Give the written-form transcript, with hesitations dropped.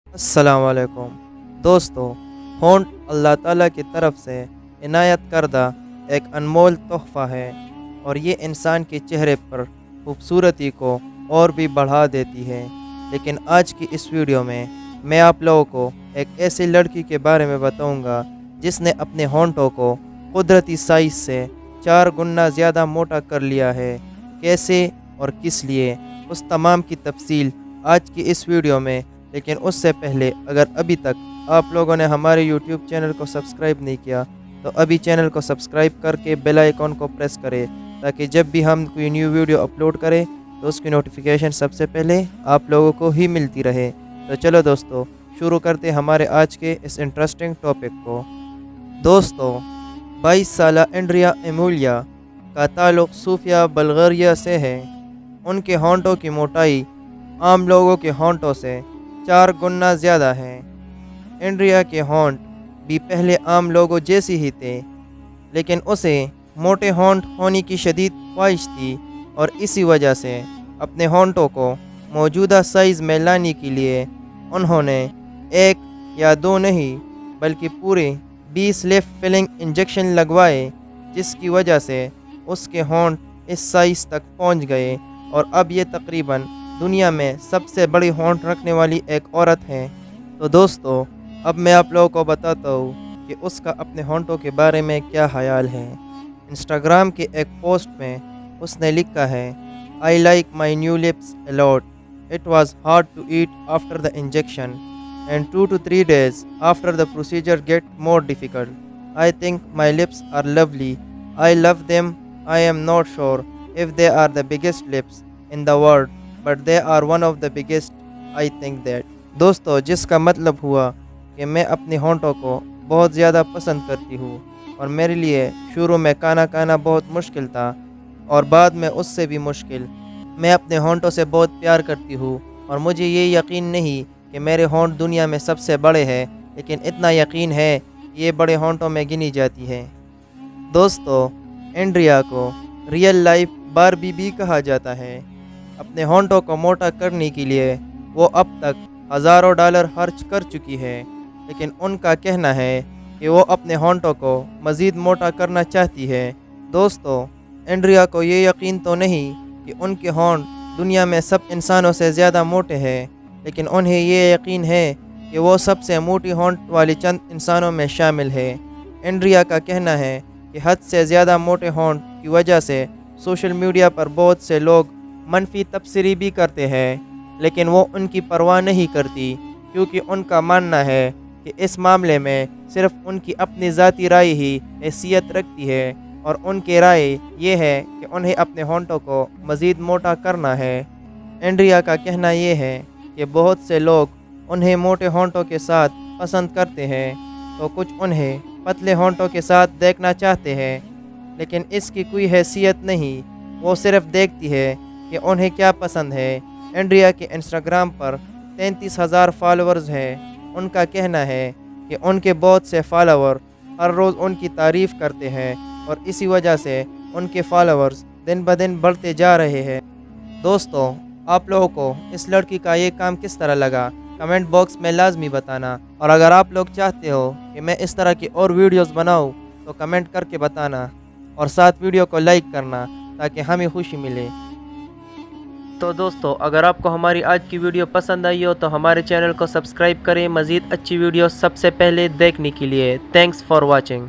अस्सलाम वालेकुम दोस्तों। होंठ अल्लाह ताला की तरफ से इनायत करदा एक अनमोल तोहफ़ा है और ये इंसान के चेहरे पर खूबसूरती को और भी बढ़ा देती है। लेकिन आज की इस वीडियो में मैं आप लोगों को एक ऐसी लड़की के बारे में बताऊंगा जिसने अपने होंठों को कुदरती साइज से 4 गुना ज़्यादा मोटा कर लिया है। कैसे और किस लिए, उस तमाम की तफसील आज की इस वीडियो में। लेकिन उससे पहले अगर अभी तक आप लोगों ने हमारे YouTube चैनल को सब्सक्राइब नहीं किया तो अभी चैनल को सब्सक्राइब करके बेल आइकॉन को प्रेस करें ताकि जब भी हम कोई न्यू वीडियो अपलोड करें तो उसकी नोटिफिकेशन सबसे पहले आप लोगों को ही मिलती रहे। तो चलो दोस्तों, शुरू करते हमारे आज के इस इंटरेस्टिंग टॉपिक को। दोस्तों, 22 साला एंड्रिया एमुलिया का ताल्लुक़ सूफिया बल्गारिया से है। उनके होंठों की मोटाई आम लोगों के होंठों से 4 गुना ज़्यादा है। एंड्रिया के होंठ भी पहले आम लोगों जैसे ही थे, लेकिन उसे मोटे होंठ होने की शदीद ख्वाहिश थी और इसी वजह से अपने होंठों को मौजूदा साइज़ में लाने के लिए उन्होंने 1 या 2 नहीं बल्कि पूरे 20 लिप फिलिंग इंजेक्शन लगवाए, जिसकी वजह से उसके होंठ इस साइज़ तक पहुंच गए और अब ये तकरीबन दुनिया में सबसे बड़ी होंठ रखने वाली एक औरत है। तो दोस्तों, अब मैं आप लोगों को बताता हूँ कि उसका अपने होंठों के बारे में क्या ख्याल है। इंस्टाग्राम के एक पोस्ट में उसने लिखा है, I like my new lips a lot. It was hard to eat after the injection and 2 to 3 days after the procedure get more difficult. I think my lips are lovely. I love them. I am not sure if they are the biggest lips in the world but they are one of the biggest, I think that. दोस्तों, जिसका मतलब हुआ कि मैं अपने होंठों को बहुत ज़्यादा पसंद करती हूँ और मेरे लिए शुरू में खाना बहुत मुश्किल था और बाद में उससे भी मुश्किल। मैं अपने होंठों से बहुत प्यार करती हूँ और मुझे ये यकीन नहीं कि मेरे होंठ दुनिया में सबसे बड़े हैं, लेकिन इतना यकीन है कि ये बड़े होंठों में गिनी जाती है। दोस्तों, एंड्रिया को रियल लाइफ बार्बी भी कहा जाता है। अपने होंठों को मोटा करने के लिए वो अब तक हज़ारों डॉलर खर्च कर चुकी है, लेकिन उनका कहना है कि वो अपने होंठों को मज़ीद मोटा करना चाहती है। दोस्तों, एंड्रिया को ये यकीन तो नहीं कि उनके होंठ दुनिया में सब इंसानों से ज़्यादा मोटे हैं, लेकिन उन्हें ये यकीन है कि वो सबसे मोटी होंठ वाली चंद इंसानों में शामिल है। एंड्रिया का कहना है कि हद से ज़्यादा मोटे होंठ की वजह से सोशल मीडिया पर बहुत से लोग मनफी तबसरी भी करते हैं, लेकिन वो उनकी परवाह नहीं करती क्योंकि उनका मानना है कि इस मामले में सिर्फ उनकी अपनी ज़ाती राय ही हैसियत रखती है और उनकी राय ये है कि उन्हें अपने होंठों को मज़ीद मोटा करना है। एंड्रिया का कहना ये है कि बहुत से लोग उन्हें मोटे होंठों के साथ पसंद करते हैं तो कुछ उन्हें पतले होंठों के साथ देखना चाहते हैं, लेकिन इसकी कोई हैसियत नहीं। वो सिर्फ देखती है कि उन्हें क्या पसंद है। एंड्रिया के इंस्टाग्राम पर 33,000 फॉलोअर्स हैं। उनका कहना है कि उनके बहुत से फॉलोअर हर रोज़ उनकी तारीफ़ करते हैं और इसी वजह से उनके फॉलोअर्स दिन ब दिन बढ़ते जा रहे हैं। दोस्तों, आप लोगों को इस लड़की का ये काम किस तरह लगा, कमेंट बॉक्स में लाजमी बताना। और अगर आप लोग चाहते हो कि मैं इस तरह की और वीडियोस बनाऊं तो कमेंट करके बताना और साथ वीडियो को लाइक करना ताकि हमें खुशी मिले। तो दोस्तों, अगर आपको हमारी आज की वीडियो पसंद आई हो तो हमारे चैनल को सब्सक्राइब करें मज़ीद अच्छी वीडियो सबसे पहले देखने के लिए। Thanks for watching.